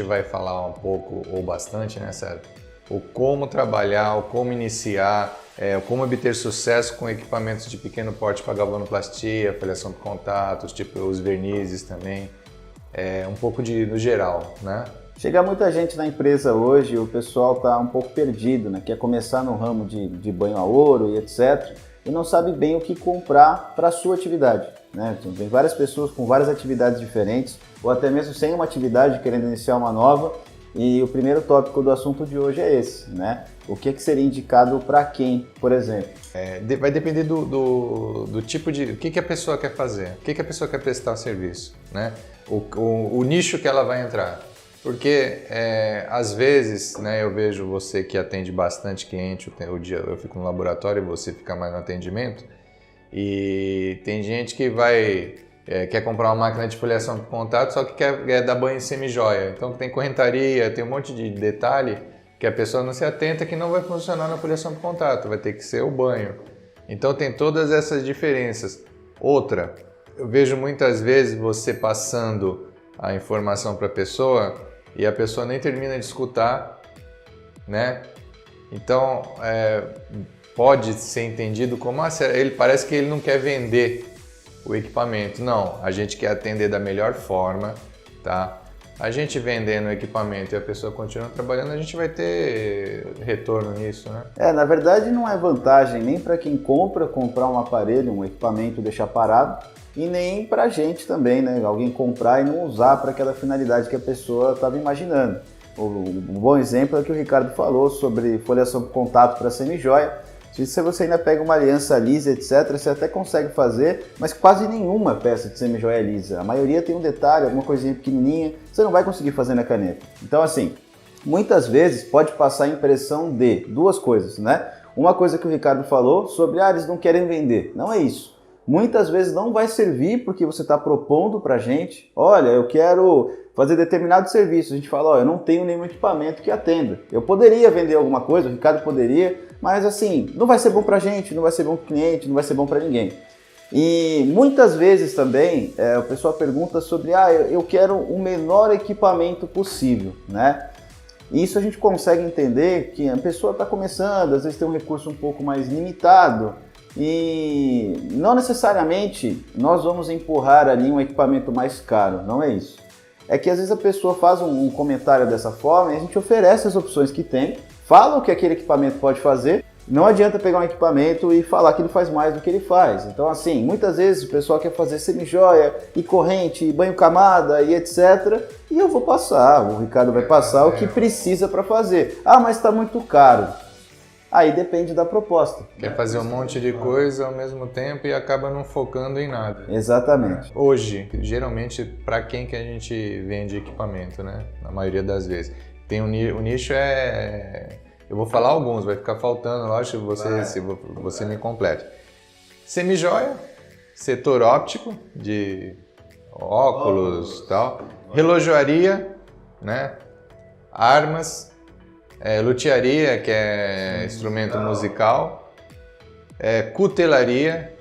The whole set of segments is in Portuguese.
vai falar um pouco, ou bastante, né, Sérgio? O como trabalhar, o como iniciar, o como obter sucesso com equipamentos de pequeno porte para galvanoplastia, foliação por contatos, tipo os vernizes também, um pouco no geral, né? Chega muita gente na empresa hoje, o pessoal está um pouco perdido, né? Quer começar no ramo de banho a ouro e etc. e não sabe bem o que comprar para a sua atividade, né? Tem várias pessoas com várias atividades diferentes, ou até mesmo sem uma atividade, querendo iniciar uma nova. E o primeiro tópico do assunto de hoje é esse, né? O que seria indicado para quem, por exemplo? Vai depender do tipo de... O que a pessoa quer fazer, o que a pessoa quer prestar o serviço, né? O nicho que ela vai entrar. Porque, às vezes, né, eu vejo você que atende bastante cliente, eu fico no laboratório e você fica mais no atendimento, e tem gente que quer comprar uma máquina de foliação por contato, só que quer dar banho em semi-joia. Então tem correntaria, tem um monte de detalhe que a pessoa não se atenta que não vai funcionar na foliação por contato, vai ter que ser o banho. Então tem todas essas diferenças. Outra, eu vejo muitas vezes você passando a informação para a pessoa e a pessoa nem termina de escutar, né? Então pode ser entendido como ele parece que ele não quer vender o equipamento. Não, a gente quer atender da melhor forma, tá? A gente vendendo o equipamento e a pessoa continua trabalhando, a gente vai ter retorno nisso, né? Na verdade não é vantagem nem para quem comprar um aparelho, um equipamento, deixar parado, e nem para a gente também, né? Alguém comprar e não usar para aquela finalidade que a pessoa estava imaginando. Um bom exemplo é o que o Ricardo falou sobre foliação por contato para semi-joia. Se você ainda pega uma aliança lisa, etc., você até consegue fazer, mas quase nenhuma peça de semi-joia é lisa. A maioria tem um detalhe, alguma coisinha pequenininha, você não vai conseguir fazer na caneta. Então, assim, muitas vezes pode passar a impressão de duas coisas, né? Uma coisa que o Ricardo falou sobre, eles não querem vender. Não é isso. Muitas vezes não vai servir porque você está propondo para a gente, olha, eu quero fazer determinado serviço. A gente fala, eu não tenho nenhum equipamento que atenda. Eu poderia vender alguma coisa, o Ricardo poderia, mas assim, não vai ser bom para a gente, não vai ser bom para o cliente, não vai ser bom para ninguém. E muitas vezes também o pessoal pergunta sobre, eu quero o menor equipamento possível, né? E isso a gente consegue entender que a pessoa está começando, às vezes tem um recurso um pouco mais limitado, e não necessariamente nós vamos empurrar ali um equipamento mais caro, não é isso. É que às vezes a pessoa faz um comentário dessa forma e a gente oferece as opções que tem, fala o que aquele equipamento pode fazer, não adianta pegar um equipamento e falar que ele faz mais do que ele faz. Então assim, muitas vezes o pessoal quer fazer semi-joia e corrente, e banho camada e etc. E eu vou passar, o Ricardo vai passar o que precisa para fazer. Mas está muito caro. Aí depende da proposta. Quer fazer um monte de coisa ao mesmo tempo e acaba não focando em nada. Exatamente. Hoje, geralmente, para quem que a gente vende equipamento, né? Na maioria das vezes. Tem o nicho eu vou falar alguns, vai ficar faltando, lógico, você me complete. Semi-joia, setor óptico, de óculos e tal. Relojoaria, né? Armas. Luthiaria, que é instrumento musical, cutelaria,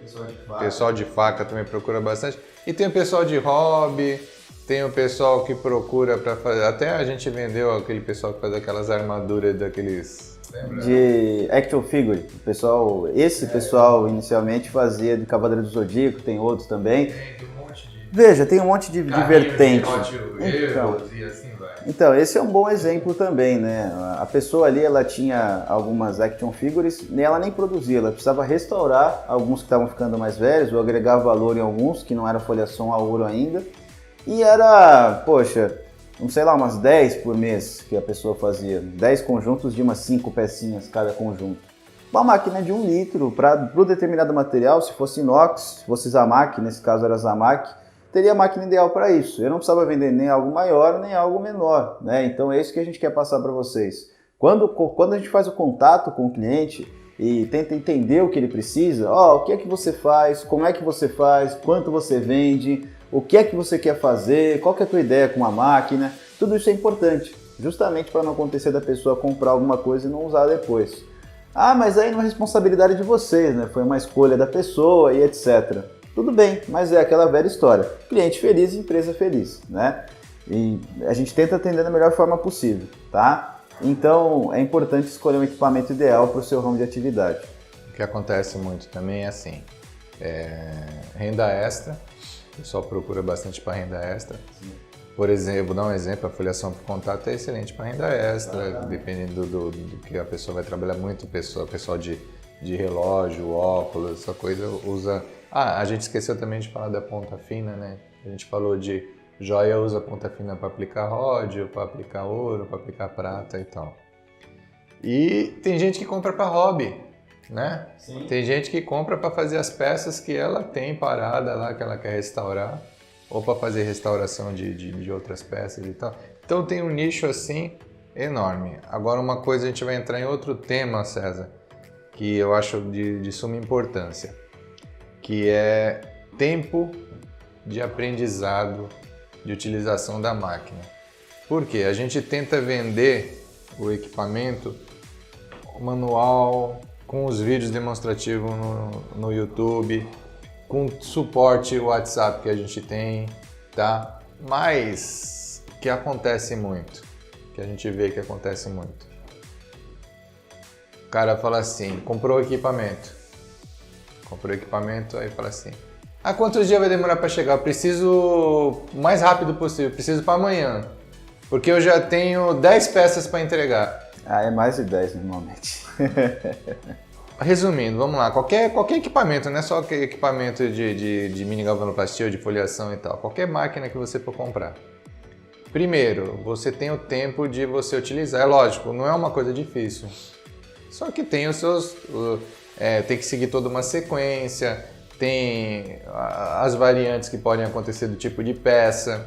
pessoal de faca também procura bastante, e tem o pessoal de hobby, tem o pessoal que procura para fazer, até a gente vendeu aquele pessoal que faz aquelas armaduras daqueles... De action figure, esse pessoal inicialmente fazia de Cavaleiro do Zodíaco, tem outros também. Veja, tem um monte de vertente. Então, esse é um bom exemplo também, né? A pessoa ali, ela tinha algumas action figures, ela nem produzia, ela precisava restaurar alguns que estavam ficando mais velhos, ou agregar valor em alguns, que não era foliação a ouro ainda. E era, umas 10 por mês que a pessoa fazia, 10 conjuntos de umas 5 pecinhas cada conjunto. Uma máquina de 1 litro, para o determinado material, se fosse inox, se fosse Zamac, nesse caso era Zamac, teria a máquina ideal para isso. Eu não precisava vender nem algo maior, nem algo menor, né? Então é isso que a gente quer passar para vocês. Quando a gente faz o contato com o cliente e tenta entender o que ele precisa, o que é que você faz, como é que você faz, quanto você vende, o que é que você quer fazer, qual que é a tua ideia com a máquina, tudo isso é importante, justamente para não acontecer da pessoa comprar alguma coisa e não usar depois. Mas aí não é responsabilidade de vocês, né? Foi uma escolha da pessoa e etc. Tudo bem, mas é aquela velha história. Cliente feliz, empresa feliz, né? E a gente tenta atender da melhor forma possível, tá? Então é importante escolher um equipamento ideal para o seu ramo de atividade. O que acontece muito também é assim, renda extra, o pessoal procura bastante para renda extra. Sim. Por exemplo, vou dar um exemplo, a foliação por contato é excelente para renda extra, dependendo do que a pessoa vai trabalhar muito, pessoal de relógio, óculos, essa coisa usa... Ah, a gente esqueceu também de falar da ponta fina, né? A gente falou de joia usa ponta fina para aplicar ródio, para aplicar ouro, para aplicar prata e tal. E tem gente que compra para hobby, né? Sim. Tem gente que compra para fazer as peças que ela tem parada lá, que ela quer restaurar, ou para fazer restauração de outras peças e tal. Então tem um nicho assim enorme. Agora uma coisa, a gente vai entrar em outro tema, César, que eu acho de suma importância, que é tempo de aprendizado, de utilização da máquina. Por quê? A gente tenta vender o equipamento, o manual, com os vídeos demonstrativos no YouTube, com suporte WhatsApp que a gente tem, tá? Mas o que acontece muito, que a gente vê que acontece muito. O cara fala assim, comprou o equipamento, aí fala assim, quantos dias vai demorar para chegar? Eu preciso o mais rápido possível, preciso para amanhã, porque eu já tenho 10 peças para entregar. É mais de 10 normalmente. Resumindo, vamos lá, qualquer equipamento, não é só equipamento de mini galvanoplastia ou de foliação e tal, qualquer máquina que você for comprar. Primeiro, você tem o tempo de você utilizar, é lógico, não é uma coisa difícil, só que tem os seus... tem que seguir toda uma sequência, tem as variantes que podem acontecer do tipo de peça.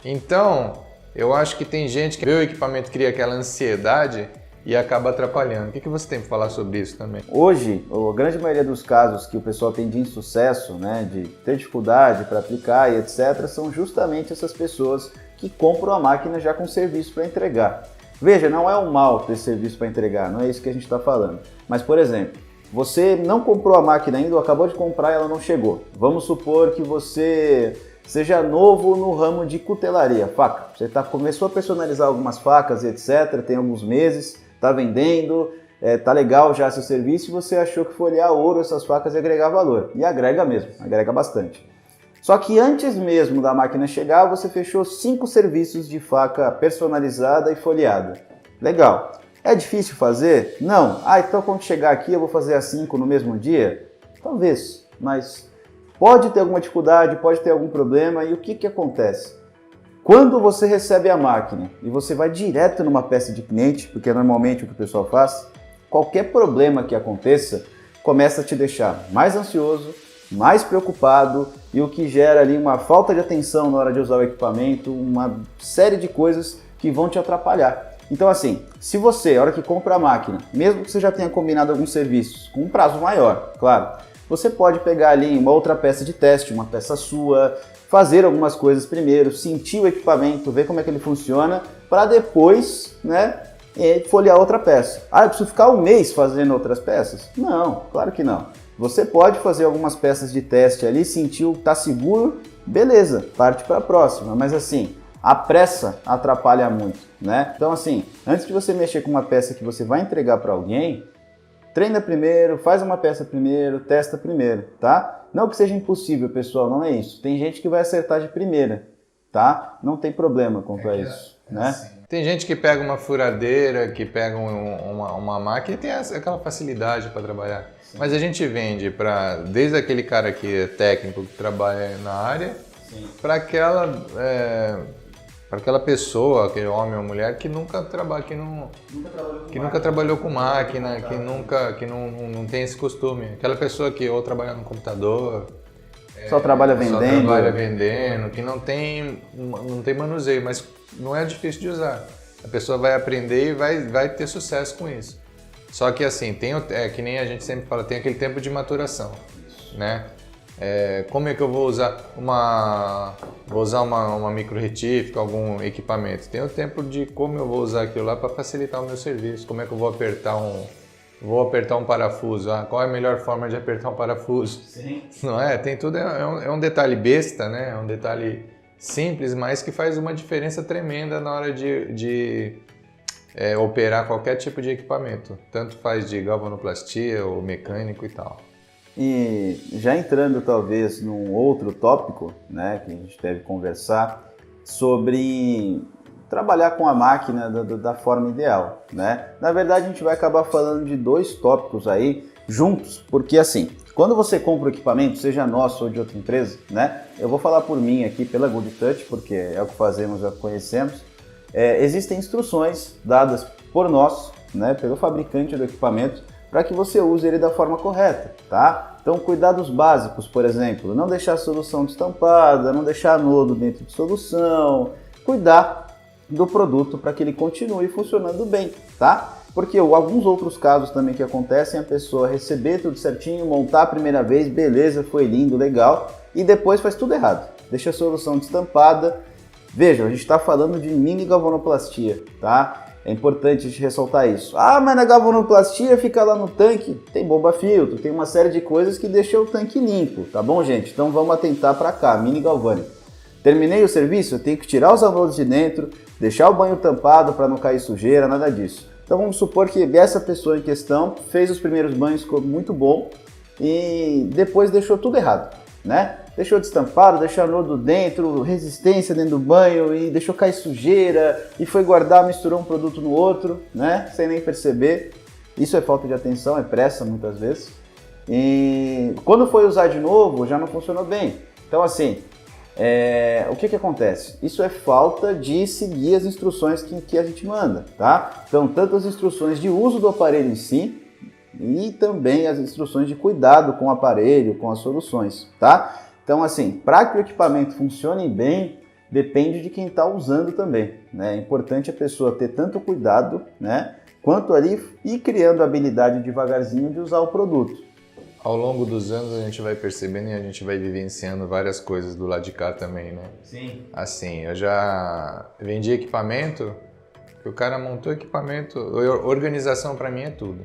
Então, eu acho que tem gente que vê o equipamento, cria aquela ansiedade e acaba atrapalhando. O que você tem para falar sobre isso também? Hoje, a grande maioria dos casos que o pessoal tem de insucesso, né, de ter dificuldade para aplicar e etc., são justamente essas pessoas que compram a máquina já com serviço para entregar. Veja, não é um mal ter serviço para entregar, não é isso que a gente está falando. Mas, por exemplo, você não comprou a máquina ainda ou acabou de comprar e ela não chegou. Vamos supor que você seja novo no ramo de cutelaria, faca. Você começou a personalizar algumas facas e etc., tem alguns meses, está vendendo, tá legal já seu serviço e você achou que folhear ouro essas facas ia agregar valor. E agrega mesmo, agrega bastante. Só que antes mesmo da máquina chegar, você fechou 5 serviços de faca personalizada e folheada. Legal. É difícil fazer? Não. Então quando chegar aqui eu vou fazer as 5 no mesmo dia? Talvez, mas pode ter alguma dificuldade, pode ter algum problema. E o que acontece? Quando você recebe a máquina e você vai direto numa peça de cliente, porque é normalmente o que o pessoal faz, qualquer problema que aconteça começa a te deixar mais ansioso, mais preocupado e o que gera ali uma falta de atenção na hora de usar o equipamento, uma série de coisas que vão te atrapalhar. Então assim, se você, a hora que compra a máquina, mesmo que você já tenha combinado alguns serviços, com um prazo maior, claro, você pode pegar ali uma outra peça de teste, uma peça sua, fazer algumas coisas primeiro, sentir o equipamento, ver como é que ele funciona, para depois, folhear outra peça. Eu preciso ficar um mês fazendo outras peças? Não, claro que não. Você pode fazer algumas peças de teste ali, sentiu, tá seguro, beleza, parte para a próxima, mas assim, a pressa atrapalha muito, né? Então assim, antes de você mexer com uma peça que você vai entregar para alguém, treina primeiro, faz uma peça primeiro, testa primeiro, tá? Não que seja impossível, pessoal, não é isso. Tem gente que vai acertar de primeira, tá? Não tem problema quanto a isso, né? Assim. Tem gente que pega uma furadeira, que pega uma máquina e tem aquela facilidade para trabalhar. Sim. Mas a gente vende desde aquele cara que é técnico, que trabalha na área, para aquela pessoa, aquele homem ou mulher que nunca trabalhou com máquina, que não tem esse costume. Aquela pessoa que ou trabalha no computador, só trabalha vendendo, que não tem manuseio, mas não é difícil de usar. A pessoa vai aprender e vai ter sucesso com isso. Só que assim, que nem a gente sempre fala, tem aquele tempo de maturação, né? Como é que eu vou usar uma micro retífica, algum equipamento? Tem o tempo de como eu vou usar aquilo lá para facilitar o meu serviço, como é que eu vou apertar um parafuso, qual é a melhor forma de apertar um parafuso? Sim. Não é? Tem tudo, é um detalhe besta, né? É um detalhe simples, mas que faz uma diferença tremenda na hora de operar qualquer tipo de equipamento. Tanto faz de galvanoplastia ou mecânico e tal. E já entrando talvez num outro tópico, né, que a gente deve conversar sobre trabalhar com a máquina da forma ideal, né? Na verdade, a gente vai acabar falando de 2 tópicos aí juntos, porque assim, quando você compra o equipamento, seja nosso ou de outra empresa, né? Eu vou falar por mim aqui, pela Good Touch, porque é o que fazemos, é o que conhecemos. Existem instruções dadas por nós, né, pelo fabricante do equipamento, para que você use ele da forma correta, tá? Então, cuidados básicos, por exemplo, não deixar a solução destampada, não deixar nodo dentro de solução, cuidar do produto para que ele continue funcionando bem, tá? Porque alguns outros casos também que acontecem, a pessoa receber tudo certinho, montar a primeira vez, beleza, foi lindo, legal, e depois faz tudo errado. Deixa a solução destampada. Veja, a gente está falando de mini galvanoplastia, tá? É importante a gente ressaltar isso. Ah, mas na galvanoplastia fica lá no tanque, tem bomba-filtro, tem uma série de coisas que deixam o tanque limpo, tá bom, gente? Então vamos atentar para cá, mini galvânico. Terminei o serviço, eu tenho que tirar os anodos de dentro, deixar o banho tampado para não cair sujeira, nada disso. Então vamos supor que essa pessoa em questão fez os primeiros banhos, ficou muito bom e depois deixou tudo errado, né? Deixou destampado, deixou anodo dentro, resistência dentro do banho e deixou cair sujeira e foi guardar, misturou um produto no outro, né? Sem nem perceber. Isso é falta de atenção, é pressa muitas vezes. E quando foi usar de novo, já não funcionou bem. Então assim, o que acontece? Isso é falta de seguir as instruções que a gente manda, tá? Então, tanto as instruções de uso do aparelho em si e também as instruções de cuidado com o aparelho, com as soluções, tá? Então, assim, para que o equipamento funcione bem, depende de quem está usando também, né? É importante a pessoa ter tanto cuidado, né, quanto ali ir criando a habilidade devagarzinho de usar o produto. Ao longo dos anos a gente vai percebendo e a gente vai vivenciando várias coisas do lado de cá também, né? Sim. Assim, eu já vendi equipamento, que o cara montou equipamento, organização para mim é tudo.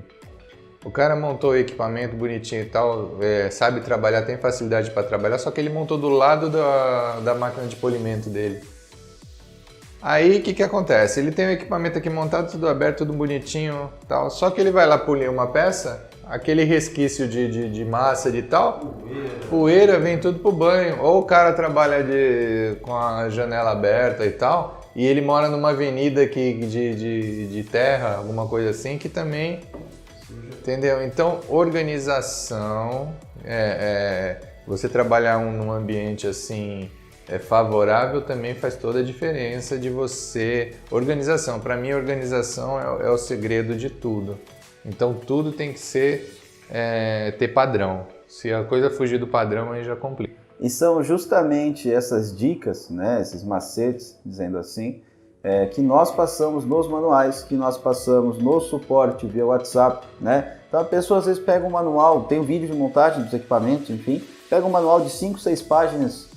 O cara montou o equipamento bonitinho e tal, sabe trabalhar, tem facilidade para trabalhar, só que ele montou do lado da máquina de polimento dele. Aí o que acontece? Ele tem o equipamento aqui montado, tudo aberto, tudo bonitinho tal, só que ele vai lá polir uma peça, aquele resquício de massa de tal, poeira vem tudo pro banho. Ou o cara trabalha com a janela aberta e tal, e ele mora numa avenida aqui de terra, alguma coisa assim, que também... Entendeu? Então, organização, você trabalhar num ambiente assim favorável também faz toda a diferença de você... Organização, para mim, organização é o segredo de tudo. Então, tudo tem que ter padrão. Se a coisa fugir do padrão, aí já complica. E são justamente essas dicas, né, esses macetes, dizendo assim, que nós passamos nos manuais, que nós passamos no suporte via WhatsApp, né? Então a pessoa às vezes pega um manual, tem um vídeo de montagem dos equipamentos, enfim, pega um manual de 5, 6 páginas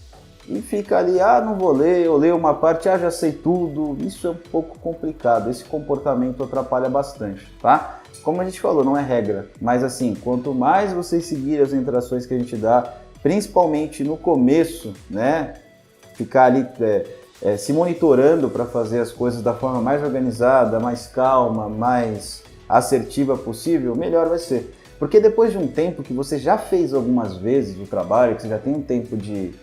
e fica ali, não vou ler, eu leio uma parte, já sei tudo. Isso é um pouco complicado, esse comportamento atrapalha bastante, tá? Como a gente falou, não é regra, mas assim, quanto mais vocês seguirem as interações que a gente dá, principalmente no começo, né, ficar ali se monitorando para fazer as coisas da forma mais organizada, mais calma, mais assertiva possível, melhor vai ser. Porque depois de um tempo que você já fez algumas vezes o trabalho, que você já tem um tempo de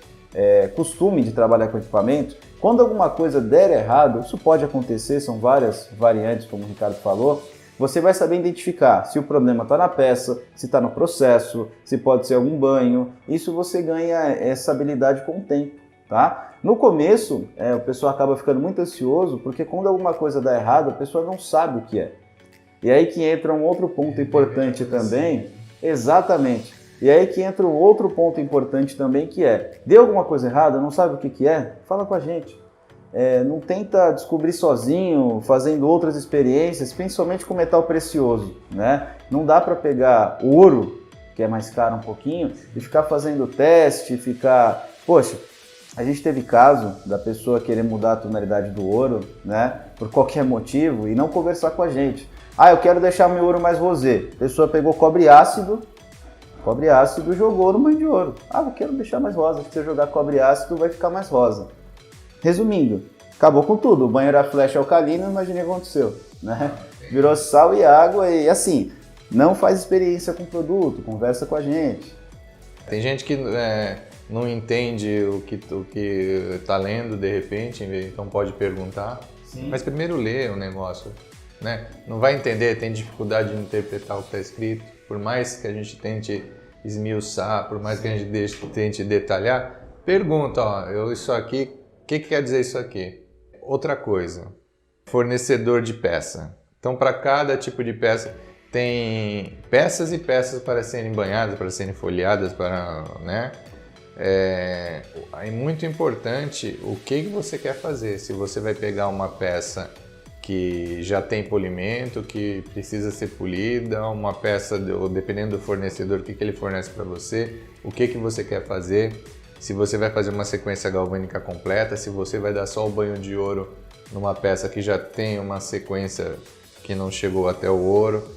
costume de trabalhar com equipamento, quando alguma coisa der errado, isso pode acontecer, são várias variantes, como o Ricardo falou, você vai saber identificar se o problema está na peça, se está no processo, se pode ser algum banho. Isso você ganha essa habilidade com o tempo, tá? No começo, o pessoal acaba ficando muito ansioso, porque quando alguma coisa dá errado, a pessoa não sabe o que é. E aí que entra um outro ponto importante também. Exatamente. E aí que entra um outro ponto importante também, que deu alguma coisa errada, não sabe o que é? Fala com a gente. Não tenta descobrir sozinho, fazendo outras experiências, principalmente com metal precioso, né? Não dá para pegar ouro, que é mais caro um pouquinho, e ficar fazendo teste, Poxa, a gente teve caso da pessoa querer mudar a tonalidade do ouro, né? Por qualquer motivo, e não conversar com a gente. Eu quero deixar meu ouro mais rosé. A pessoa pegou cobre ácido jogou no banho de ouro. Eu quero deixar mais rosa, se você jogar cobre ácido vai ficar mais rosa. Resumindo, acabou com tudo. O banho era flash alcalino, imagina o que aconteceu, né? Virou sal e água e assim, não faz experiência com o produto, conversa com a gente. Tem gente que não entende o que está lendo de repente, então pode perguntar. Sim. Mas primeiro lê o negócio, né? Não vai entender, tem dificuldade de interpretar o que está escrito. Por mais que a gente tente esmiuçar, por mais que a gente tente detalhar, pergunta, ó, isso aqui, o que quer dizer isso aqui? Outra coisa, fornecedor de peça. Então, para cada tipo de peça, tem peças e peças para serem banhadas, para serem folheadas, né? É muito importante o que você quer fazer. Se você vai pegar uma peça que já tem polimento, que precisa ser polida, uma peça, dependendo do fornecedor, o que ele fornece para você, o que você quer fazer, se você vai fazer uma sequência galvânica completa, se você vai dar só o banho de ouro numa peça que já tem uma sequência que não chegou até o ouro,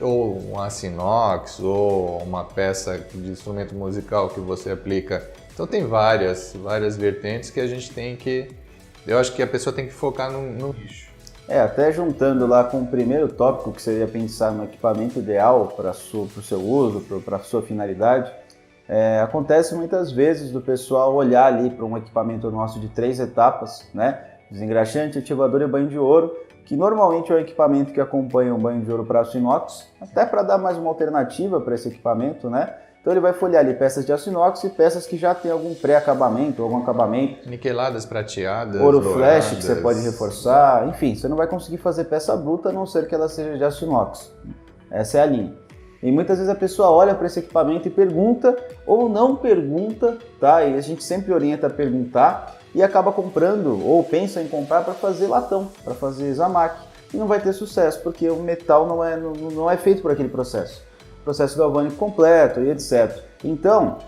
ou um aço inox, ou uma peça de instrumento musical que você aplica. Então tem várias vertentes que a gente tem que... Eu acho que a pessoa tem que focar no nicho. Até juntando lá com o primeiro tópico, que seria pensar no equipamento ideal para o seu uso, para a sua finalidade, acontece muitas vezes do pessoal olhar ali para um equipamento nosso de 3 etapas, né? Desengraxante, ativador e banho de ouro, que normalmente é o equipamento que acompanha o banho de ouro para aço inox, até para dar mais uma alternativa para esse equipamento, né? Então ele vai folhear ali peças de aço inox e peças que já tem algum pré-acabamento, algum acabamento. Niqueladas, prateadas, ouro douradas. flash que você pode reforçar, enfim, você não vai conseguir fazer peça bruta a não ser que ela seja de aço inox. Essa é a linha. E muitas vezes a pessoa olha para esse equipamento e pergunta ou não pergunta, tá? E a gente sempre orienta a perguntar e acaba comprando ou pensa em comprar para fazer latão, para fazer Zamac. E não vai ter sucesso, porque o metal não é feito por aquele processo galvânico completo e etc. Então,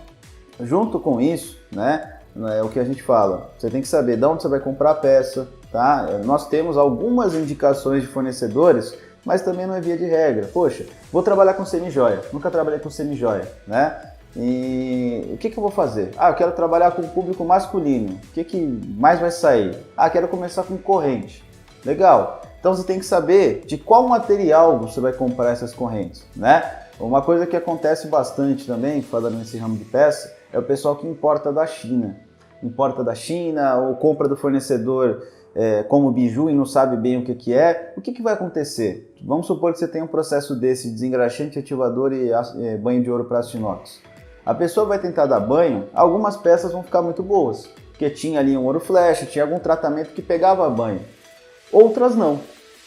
junto com isso, né, é o que a gente fala, você tem que saber de onde você vai comprar a peça, tá? Nós temos algumas indicações de fornecedores, mas também não é via de regra. Poxa, vou trabalhar com semi-joia, nunca trabalhei com semi-joia, né? E o que eu vou fazer? Eu quero trabalhar com o público masculino, o que mais vai sair? Quero começar com corrente. Legal, então você tem que saber de qual material você vai comprar essas correntes, né? Uma coisa que acontece bastante também, falando nesse ramo de peça, é o pessoal que importa da China. Importa da China ou compra do fornecedor como biju e não sabe bem o que é. O que vai acontecer? Vamos supor que você tem um processo desse, desengraxante, ativador e banho de ouro para aço inox. A pessoa vai tentar dar banho, algumas peças vão ficar muito boas, porque tinha ali um ouro flash, tinha algum tratamento que pegava banho. Outras não.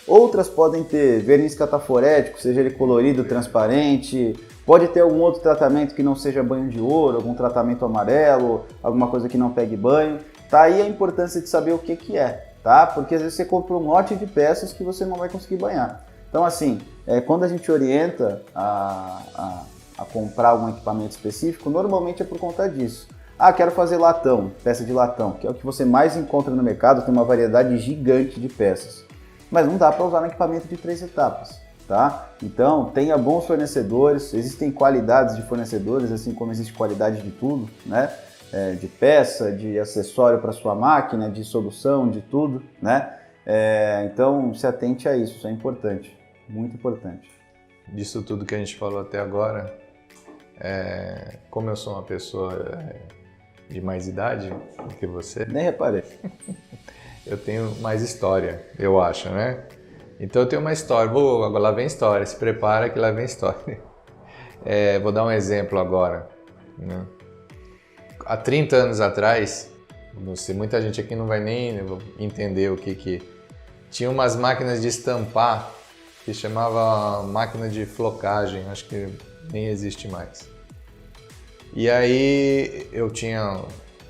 Outras podem ter verniz cataforético, seja ele colorido, transparente, pode ter algum outro tratamento que não seja banho de ouro, algum tratamento amarelo, alguma coisa que não pegue banho. Tá aí a importância de saber o que é, tá? Porque às vezes você compra um lote de peças que você não vai conseguir banhar. Então assim, quando a gente orienta a comprar algum equipamento específico, normalmente é por conta disso. Quero fazer latão, peça de latão, que é o que você mais encontra no mercado, tem uma variedade gigante de peças. Mas não dá para usar no equipamento de 3 etapas, tá? Então, tenha bons fornecedores, existem qualidades de fornecedores, assim como existe qualidade de tudo, né? De peça, de acessório para sua máquina, de solução, de tudo, né? Então, se atente a isso é importante, muito importante. Disso tudo que a gente falou até agora, como eu sou uma pessoa de mais idade do que você... Nem reparei. Eu tenho mais história, eu acho, né? Então eu tenho uma história, lá vem história, se prepara que lá vem história. Vou dar um exemplo agora, né? Há 30 anos atrás, não sei, muita gente aqui não vai nem entender o que... Tinha umas máquinas de estampar que chamava máquina de flocagem, acho que nem existe mais. E aí eu tinha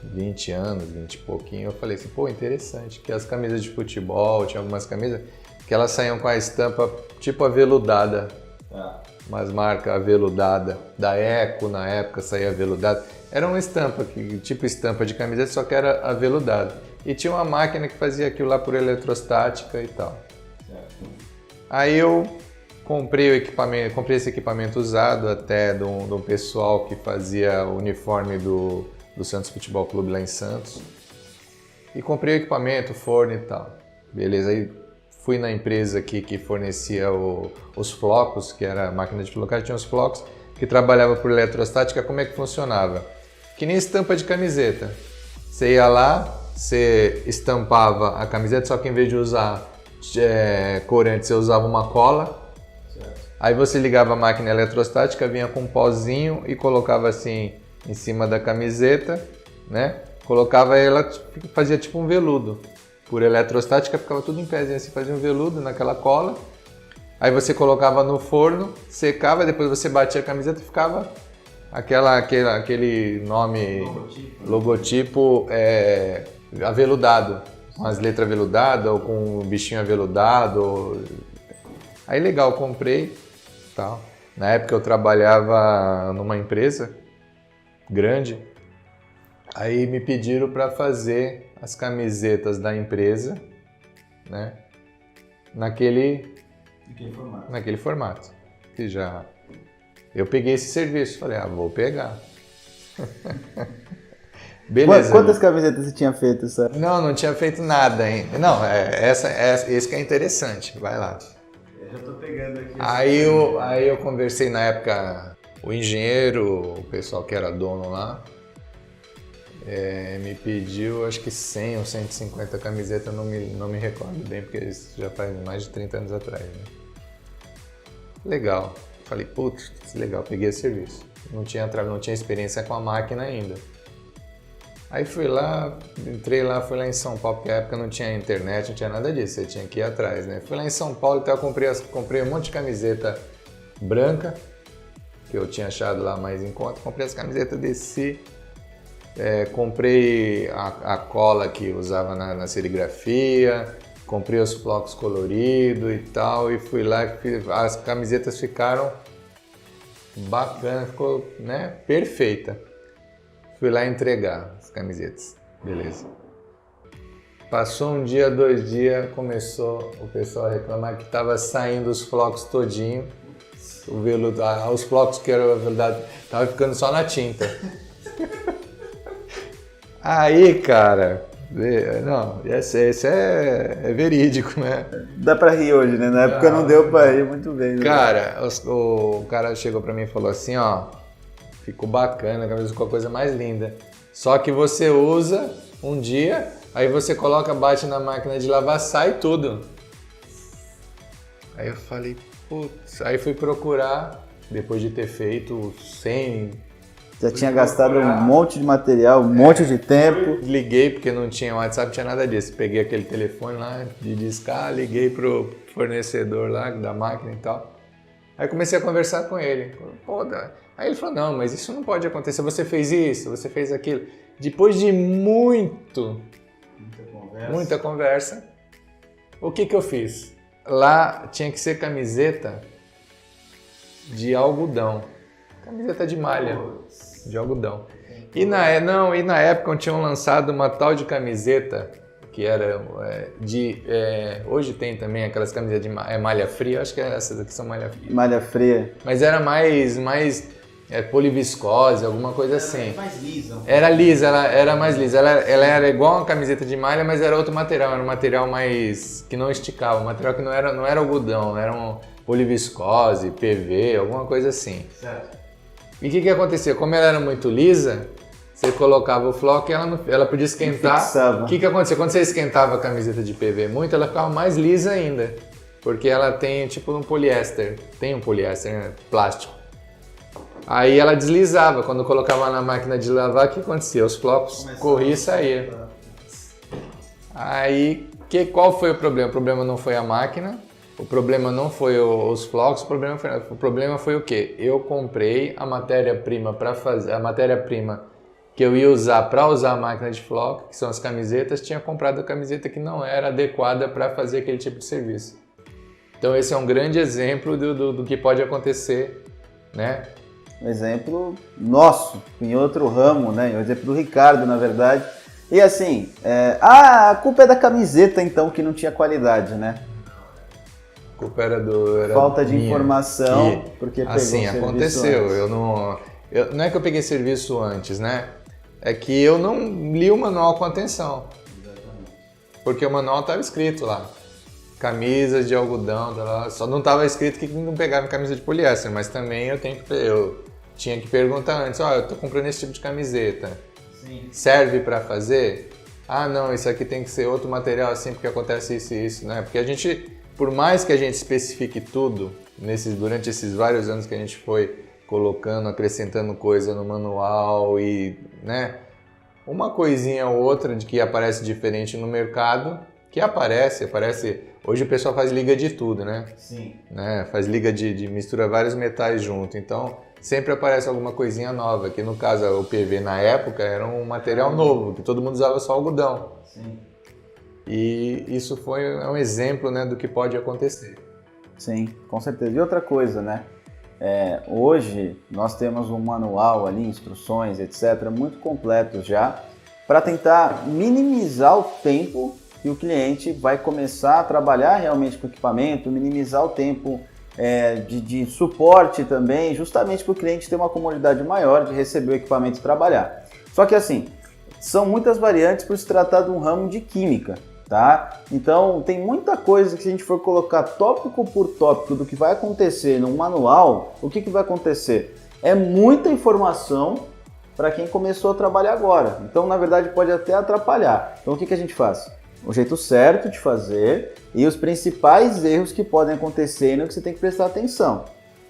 20 anos, 20 e pouquinho, eu falei assim, interessante, que as camisas de futebol, tinha algumas camisas que elas saíam com a estampa tipo aveludada, umas marcas aveludada, da Eco na época saía aveludada, era uma estampa, tipo estampa de camiseta, só que era aveludada. E tinha uma máquina que fazia aquilo lá por eletrostática e tal. Aí eu comprei esse equipamento usado até de um pessoal que fazia o uniforme do Santos Futebol Clube lá em Santos. e comprei o equipamento, forno e tal. Beleza, aí fui na empresa aqui que fornecia os flocos, que era a máquina de flocagem, tinha os flocos, que trabalhava por eletrostática. Como é que funcionava? Que nem estampa de camiseta. Você ia lá, você estampava a camiseta, só que em vez de usar corante, você usava uma cola. Certo. Aí você ligava a máquina eletrostática, vinha com um pozinho e colocava assim em cima da camiseta, né? Colocava ela, fazia tipo um veludo. Por eletrostática ficava tudo em pezinho, assim, fazia um veludo naquela cola. Aí você colocava no forno, secava, depois você batia a camiseta e ficava aquele nome, logotipo aveludado, com as letras aveludadas ou com o bichinho aveludado. Aí legal, comprei, tal. Na época eu trabalhava numa empresa grande, aí me pediram para fazer as camisetas da empresa, né, naquele formato. Que já eu peguei esse serviço, falei, vou pegar. Beleza. Quantas camisetas você tinha feito, sabe? Não tinha feito nada ainda. Não, esse que é interessante, vai lá. Eu já tô pegando aqui. Aí eu conversei na época, o engenheiro, o pessoal que era dono lá, me pediu acho que 100 ou 150 camisetas, não me recordo bem, porque isso já faz mais de 30 anos atrás, né? Legal. Falei, putz, legal, peguei esse serviço. Não tinha experiência com a máquina ainda. Aí fui lá, entrei lá, fui lá em São Paulo, porque na época não tinha internet, não tinha nada disso, você tinha que ir atrás, né? Fui lá em São Paulo, então eu comprei um monte de camiseta branca, que eu tinha achado lá mais em conta. Comprei as camisetas, desci, comprei a cola que usava na serigrafia, comprei os flocos coloridos e tal, e fui lá, as camisetas ficaram bacana, ficou, né, perfeita. Fui lá entregar as camisetas, beleza. Passou um dia, 2 dias, começou o pessoal a reclamar que estava saindo os flocos todinho, o veludo, os flocos que eram veludados, tava ficando só na tinta. Aí, cara, não, esse é verídico, né? Dá pra rir hoje, né? Na época não deu pra rir muito bem. Né? Cara, o cara chegou pra mim e falou assim, ficou bacana, a camisa ficou a coisa mais linda. Só que você usa um dia, aí você coloca, bate na máquina de lavar, sai tudo. Aí eu falei, putz, aí fui procurar, depois de ter feito 100... Já tinha gastado um monte de material, um monte de tempo. Liguei, porque não tinha WhatsApp, não tinha nada disso. Peguei aquele telefone lá de discar, liguei pro fornecedor lá da máquina e tal. Aí comecei a conversar com ele. Aí ele falou, não, mas isso não pode acontecer, você fez isso, você fez aquilo. Depois de muita conversa, o que eu fiz? Lá tinha que ser camiseta de algodão, camiseta de malha, de algodão. E na época tinham lançado uma tal de camiseta que era hoje tem também aquelas camisetas de malha fria, acho que essas aqui são malha fria. Malha fria. Mas era mais poliviscose, alguma coisa assim. Era mais lisa. Era lisa, ela era mais lisa. Ela era igual uma camiseta de malha, mas era outro material. Era um material mais que não esticava, um material que não era algodão, era um poliviscose, PV, alguma coisa assim. Certo. E o que acontecia? Como ela era muito lisa, você colocava o floco e ela podia esquentar. O que acontecia? Quando você esquentava a camiseta de PV muito, ela ficava mais lisa ainda. Porque ela tem tipo um poliéster. Tem um poliéster, né? Plástico. Aí ela deslizava. Quando colocava na máquina de lavar, o que acontecia? Os flocos corriam e saíam. Aí, qual foi o problema? O problema não foi a máquina. O problema não foi os flocos, o problema foi o quê? Eu comprei a matéria-prima que eu ia usar para usar a máquina de floco, que são as camisetas, tinha comprado a camiseta que não era adequada para fazer aquele tipo de serviço. Então esse é um grande exemplo do que pode acontecer, né? Um exemplo nosso, em outro ramo, né? Um exemplo do Ricardo, na verdade. E assim, a culpa é da camiseta então, que não tinha qualidade, né? A culpa era falta de informação, porque pegou assim, o aconteceu. Antes. Não é que eu peguei serviço antes, né? É que eu não li o manual com atenção. porque o manual estava escrito lá. Camisas de algodão, só não estava escrito que não pegava camisa de poliéster, mas também eu tinha que perguntar antes, eu tô comprando esse tipo de camiseta, sim, serve para fazer? Ah, não, isso aqui tem que ser outro material assim, porque acontece isso e isso, né? Porque a gente, por mais que a gente especifique tudo, durante esses vários anos que a gente foi colocando, acrescentando coisa no manual e, né, uma coisinha ou outra de que aparece diferente no mercado, que aparece, hoje o pessoal faz liga de tudo, né? Sim. Né? Faz liga de mistura vários metais junto, então sempre aparece alguma coisinha nova, que no caso o PV na época era um material novo, que todo mundo usava só algodão. Sim. E isso é um exemplo, né, do que pode acontecer. Sim, com certeza. E outra coisa, né? Hoje nós temos um manual ali, instruções, etc., muito completos já, para tentar minimizar o tempo que o cliente vai começar a trabalhar realmente com o equipamento, minimizar o tempo de suporte também, justamente para o cliente ter uma comodidade maior de receber o equipamento e trabalhar. Só que assim, são muitas variantes por se tratar de um ramo de química, tá? Então tem muita coisa que se a gente for colocar tópico por tópico do que vai acontecer num manual, o que vai acontecer? É muita informação para quem começou a trabalhar agora. Então, na verdade, pode até atrapalhar. Então, o que a gente faz? O jeito certo de fazer e os principais erros que podem acontecer no que você tem que prestar atenção.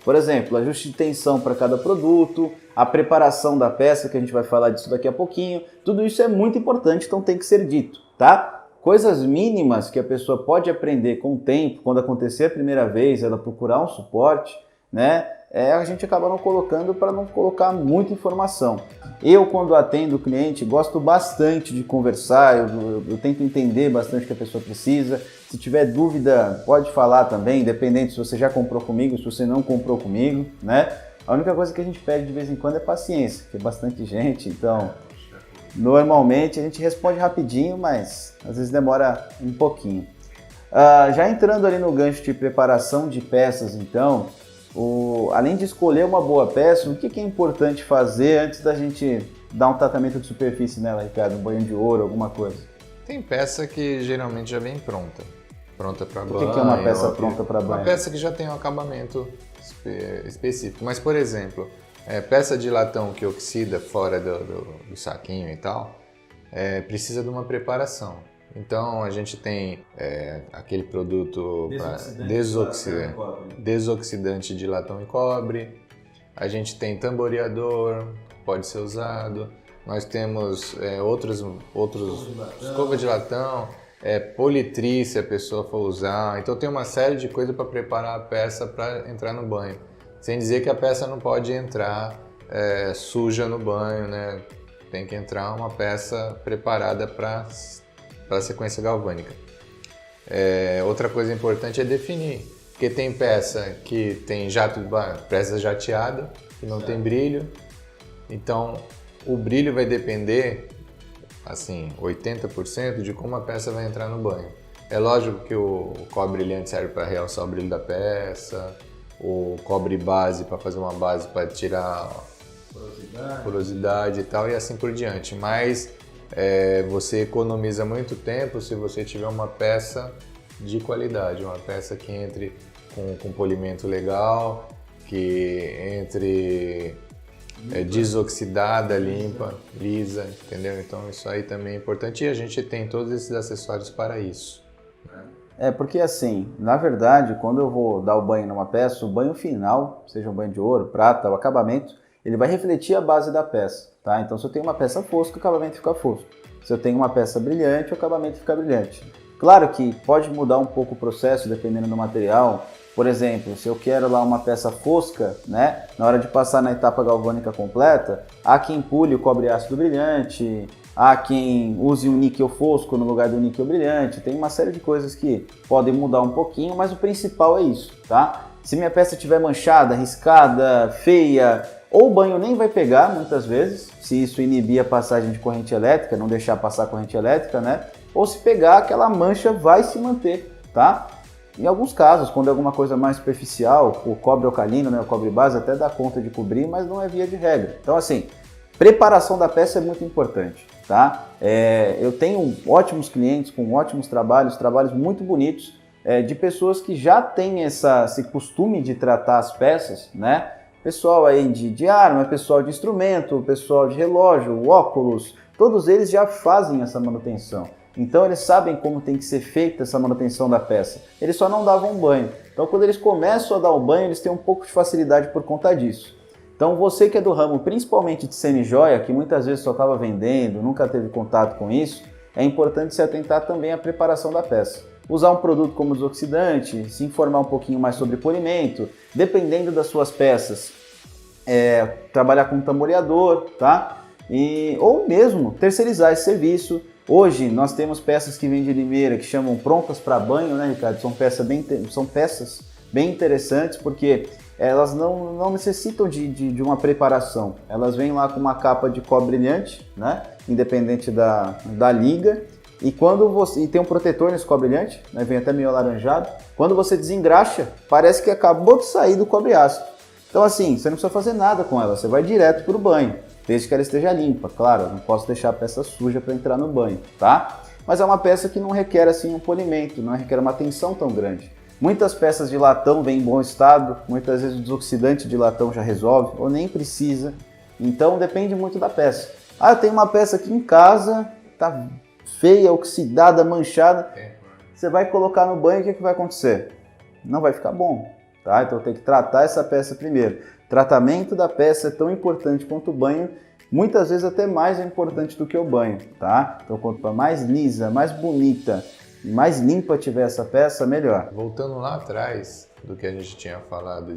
Por exemplo, ajuste de tensão para cada produto, a preparação da peça, que a gente vai falar disso daqui a pouquinho. Tudo isso é muito importante, então tem que ser dito, tá? Coisas mínimas que a pessoa pode aprender com o tempo, quando acontecer a primeira vez, ela procurar um suporte, né? A gente acaba não colocando para não colocar muita informação. Eu, quando atendo o cliente, gosto bastante de conversar, eu tento entender bastante o que a pessoa precisa. Se tiver dúvida, pode falar também, independente se você já comprou comigo, se você não comprou comigo, né? A única coisa que a gente pede de vez em quando é paciência, porque é bastante gente, então normalmente a gente responde rapidinho, mas às vezes demora um pouquinho. Já entrando ali no gancho de preparação de peças, então, além de escolher uma boa peça, o que é importante fazer antes da gente dar um tratamento de superfície nela, Ricardo? Um banho de ouro, alguma coisa? Tem peça que geralmente já vem pronta para banho. O que é uma peça pronta para banho? Uma peça que já tem um acabamento específico. Mas, por exemplo, peça de latão que oxida fora do saquinho e tal, precisa de uma preparação. Então a gente tem aquele produto desoxidante de latão e cobre, a gente tem tamboreador, pode ser usado, nós temos outros escova de latão, politril se a pessoa for usar, então tem uma série de coisas para preparar a peça para entrar no banho, sem dizer que a peça não pode entrar suja no banho, né? Tem que entrar uma peça preparada para a sequência galvânica. Outra coisa importante é definir, porque tem peça que tem peça jateada, que não tem brilho, então o brilho vai depender, assim, 80% de como a peça vai entrar no banho. É lógico que o cobre brilhante serve para realçar o brilho da peça, o cobre base para fazer uma base para tirar porosidade e tal, e assim por diante, mas você economiza muito tempo se você tiver uma peça de qualidade, uma peça que entre com polimento legal, que entre desoxidada, limpa, lisa, entendeu? Então isso aí também é importante e a gente tem todos esses acessórios para isso. Porque assim, na verdade, quando eu vou dar o banho numa peça, o banho final, seja um banho de ouro, prata, o acabamento, ele vai refletir a base da peça, tá? Então se eu tenho uma peça fosca, o acabamento fica fosco. Se eu tenho uma peça brilhante, o acabamento fica brilhante. Claro que pode mudar um pouco o processo dependendo do material. Por exemplo, se eu quero lá uma peça fosca, né, na hora de passar na etapa galvânica completa, há quem pule o cobre ácido brilhante, há quem use o níquel fosco no lugar do níquel brilhante. Tem uma série de coisas que podem mudar um pouquinho, mas o principal é isso, tá? Se minha peça estiver manchada, riscada, feia, ou o banho nem vai pegar muitas vezes, se isso inibir a passagem de corrente elétrica, não deixar passar corrente elétrica, né? Ou se pegar, aquela mancha vai se manter, tá? Em alguns casos, quando é alguma coisa mais superficial, o cobre alcalino, né, o cobre base até dá conta de cobrir, mas não é via de regra. Então assim, preparação da peça é muito importante. tá? Eu tenho ótimos clientes com ótimos trabalhos muito bonitos, de pessoas que já têm esse costume de tratar as peças, né? Pessoal aí de arma, pessoal de instrumento, pessoal de relógio, óculos, todos eles já fazem essa manutenção. Então eles sabem como tem que ser feita essa manutenção da peça. Eles só não davam banho. Então quando eles começam a dar o banho, eles têm um pouco de facilidade por conta disso. Então você que é do ramo, principalmente de semi-joia, que muitas vezes só estava vendendo, nunca teve contato com isso, é importante se atentar também à preparação da peça. Usar um produto como desoxidante, se informar um pouquinho mais sobre polimento, dependendo das suas peças, trabalhar com um tamboreador, tá? Ou mesmo terceirizar esse serviço. Hoje nós temos peças que vêm de Limeira que chamam prontas para banho, né, Ricardo? São peças bem interessantes porque elas não necessitam de uma preparação. Elas vêm lá com uma capa de cobre brilhante, né, independente da liga. E tem um protetor nesse cobre brilhante, né, vem até meio alaranjado. Quando você desengraxa, parece que acabou de sair do cobre ácido. Então assim, você não precisa fazer nada com ela, você vai direto para o banho. Desde que ela esteja limpa, claro, eu não posso deixar a peça suja para entrar no banho, tá? Mas é uma peça que não requer assim um polimento, não requer uma atenção tão grande. Muitas peças de latão vêm em bom estado, muitas vezes o desoxidante de latão já resolve, ou nem precisa. Então depende muito da peça. Eu tenho uma peça aqui em casa, tá feia, oxidada, manchada. Você vai colocar no banho, o que vai acontecer? Não vai ficar bom, tá? Então tem que tratar essa peça primeiro. Tratamento da peça é tão importante quanto o banho, muitas vezes até mais importante do que o banho, tá? Então quanto mais lisa, mais bonita e mais limpa tiver essa peça, melhor. Voltando lá atrás do que a gente tinha falado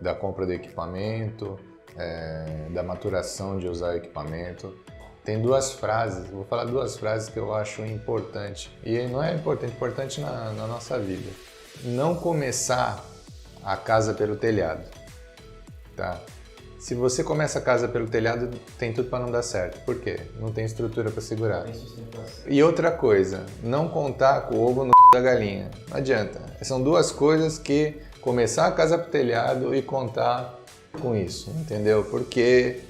da compra do equipamento, da maturação de usar o equipamento, tem duas frases, vou falar duas frases que eu acho importante, e não é importante na nossa vida. Não começar a casa pelo telhado, tá? Se você começa a casa pelo telhado, tem tudo para não dar certo. Por quê? Não tem estrutura para segurar. E outra coisa, não contar com o ovo no da galinha. Não adianta. São duas coisas que começar a casa pelo telhado e contar com isso, entendeu? Porque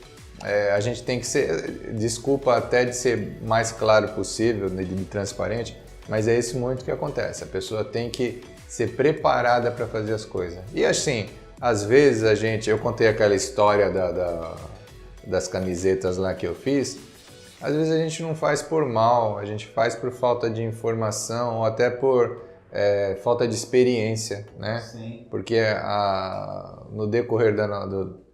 a gente tem que ser, desculpa até de ser mais claro possível, de transparente, mas é isso muito que acontece. A pessoa tem que ser preparada para fazer as coisas. E assim, às vezes eu contei aquela história das camisetas lá que eu fiz, às vezes a gente não faz por mal, a gente faz por falta de informação ou até por falta de experiência, né? Sim. Porque no decorrer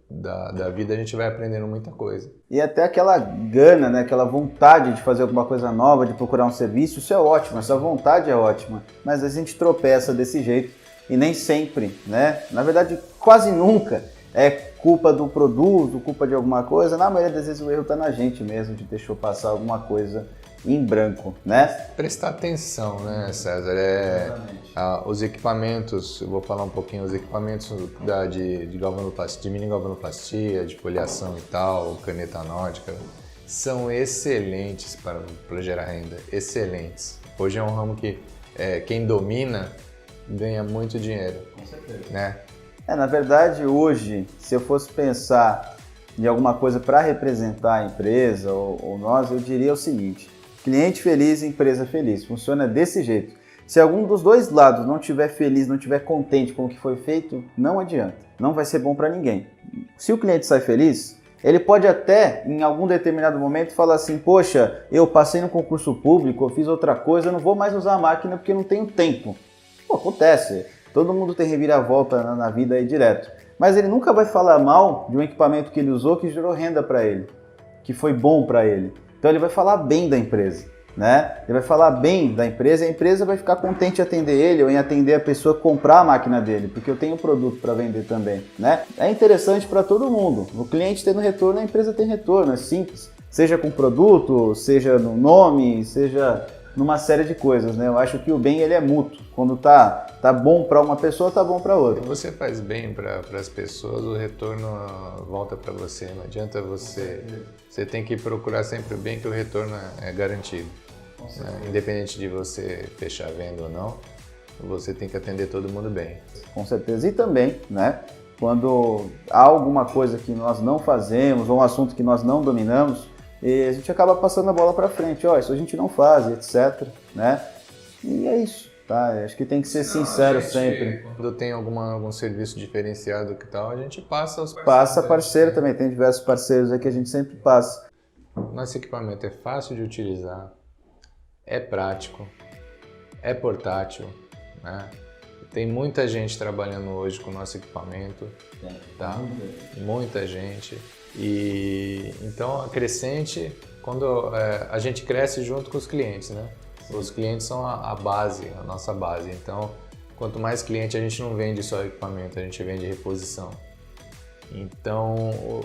da vida a gente vai aprendendo muita coisa. E até aquela gana, né? Aquela vontade de fazer alguma coisa nova, de procurar um serviço, isso é ótimo, essa vontade é ótima. Mas a gente tropeça desse jeito e nem sempre, né? Na verdade, quase nunca é culpa do produto, culpa de alguma coisa. Na maioria das vezes o erro está na gente mesmo, de deixou passar alguma coisa em branco, né? Prestar atenção, né, César? Os equipamentos, eu vou falar um pouquinho, os equipamentos de galvanoplastia, de mini galvanoplastia, de foliação e tal, caneta nórdica, são excelentes para gerar renda, excelentes. Hoje é um ramo que quem domina ganha muito dinheiro. Com certeza. Né? Na verdade, hoje, se eu fosse pensar em alguma coisa para representar a empresa ou nós, eu diria o seguinte: cliente feliz, empresa feliz. Funciona desse jeito. Se algum dos dois lados não estiver feliz, não estiver contente com o que foi feito, não adianta. Não vai ser bom para ninguém. Se o cliente sai feliz, ele pode até, em algum determinado momento, falar assim: poxa, eu passei no concurso público, eu fiz outra coisa, eu não vou mais usar a máquina porque não tenho tempo. Pô, acontece. Todo mundo tem reviravolta na vida aí direto. Mas ele nunca vai falar mal de um equipamento que ele usou que gerou renda para ele, que foi bom para ele. Então ele vai falar bem da empresa, né? Ele vai falar bem da empresa e a empresa vai ficar contente em atender ele ou em atender a pessoa comprar a máquina dele, porque eu tenho produto para vender também, né? É interessante para todo mundo. O cliente tendo retorno, a empresa tem retorno, é simples. Seja com produto, seja no nome, seja numa série de coisas, né? Eu acho que o bem ele é mútuo. Quando tá bom para uma pessoa, tá bom para outra. Se você faz bem para as pessoas, o retorno volta para você. Não adianta você tem que procurar sempre o bem, que o retorno é garantido. Independente de você fechar a venda ou não, você tem que atender todo mundo bem. Com certeza. E também, né? Quando há alguma coisa que nós não fazemos ou um assunto que nós não dominamos, e a gente acaba passando a bola para frente, ó, isso a gente não faz, etc, né? E é isso, tá? Acho que tem que ser sincero sempre. Quando tem algum serviço diferenciado que tal, a gente passa aos parceiros. Passa parceiro também, tem diversos parceiros aí que a gente sempre passa. Nosso equipamento é fácil de utilizar, é prático, é portátil, né? Tem muita gente trabalhando hoje com o nosso equipamento, tá? Muita gente. E então a Crescente, quando a gente cresce junto com os clientes, né? Os clientes são a base, a nossa base. Então, quanto mais cliente, a gente não vende só equipamento, a gente vende reposição. Então,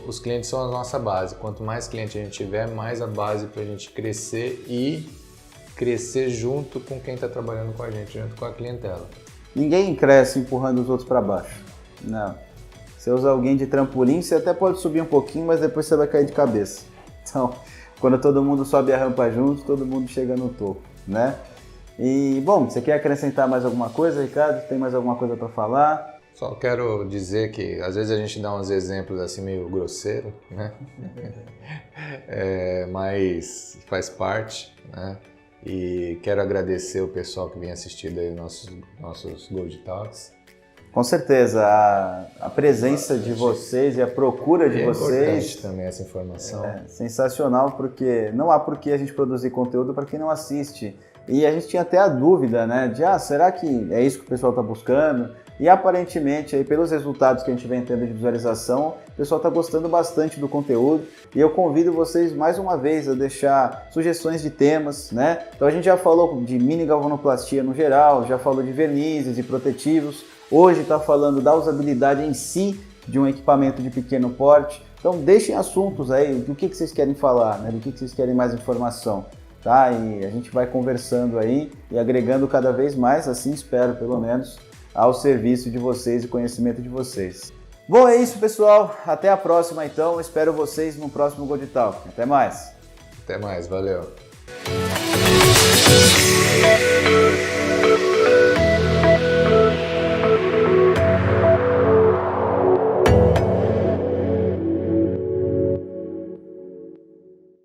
os clientes são a nossa base. Quanto mais cliente a gente tiver, mais a base para a gente crescer e crescer junto com quem está trabalhando com a gente, junto com a clientela. Ninguém cresce empurrando os outros para baixo. Não. Você usa alguém de trampolim, você até pode subir um pouquinho, mas depois você vai cair de cabeça. Então, quando todo mundo sobe a rampa junto, todo mundo chega no topo, né? E, bom, você quer acrescentar mais alguma coisa, Ricardo? Tem mais alguma coisa para falar? Só quero dizer que às vezes a gente dá uns exemplos assim meio grosseiro, né? Mas faz parte, né? E quero agradecer o pessoal que vem assistindo aí nossos Gold Talks. Com certeza, a presença de vocês e a procura de vocês... É importante também essa informação. É sensacional, porque não há por que a gente produzir conteúdo para quem não assiste. E a gente tinha até a dúvida, né, de será que é isso que o pessoal está buscando? E aparentemente, aí, pelos resultados que a gente vem tendo de visualização, o pessoal está gostando bastante do conteúdo. E eu convido vocês mais uma vez a deixar sugestões de temas, né? Então a gente já falou de mini galvanoplastia no geral, já falou de vernizes e protetivos. Hoje está falando da usabilidade em si de um equipamento de pequeno porte. Então deixem assuntos aí, do que vocês querem falar, né? Do que vocês querem mais informação. Tá? E a gente vai conversando aí e agregando cada vez mais, assim espero pelo menos, ao serviço de vocês e conhecimento de vocês. Bom, é isso, pessoal. Até a próxima, então. Espero vocês no próximo Gold Talk. Até mais. Até mais, valeu.